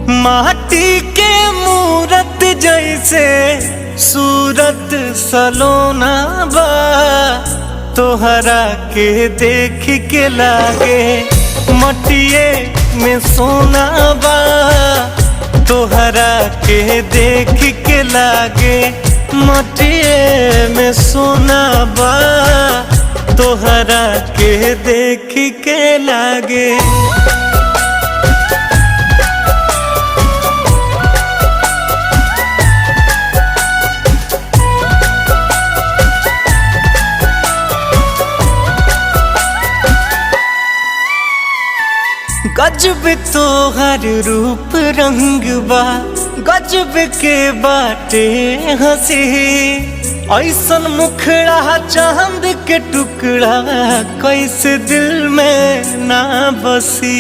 माटी के मूरत जैसे सूरत सलोना बा, तोहरा के देख के लागे मटिए में सोना बा। तोहरा के देख के लागे मटिए में सोना बा, तोहरा के देख के लागे। गजब तोहर रूप रंग बा, गजब के बाटे हंसी, ऐसन मुखड़ा चांद के टुकड़ा कैसे दिल में ना बसी।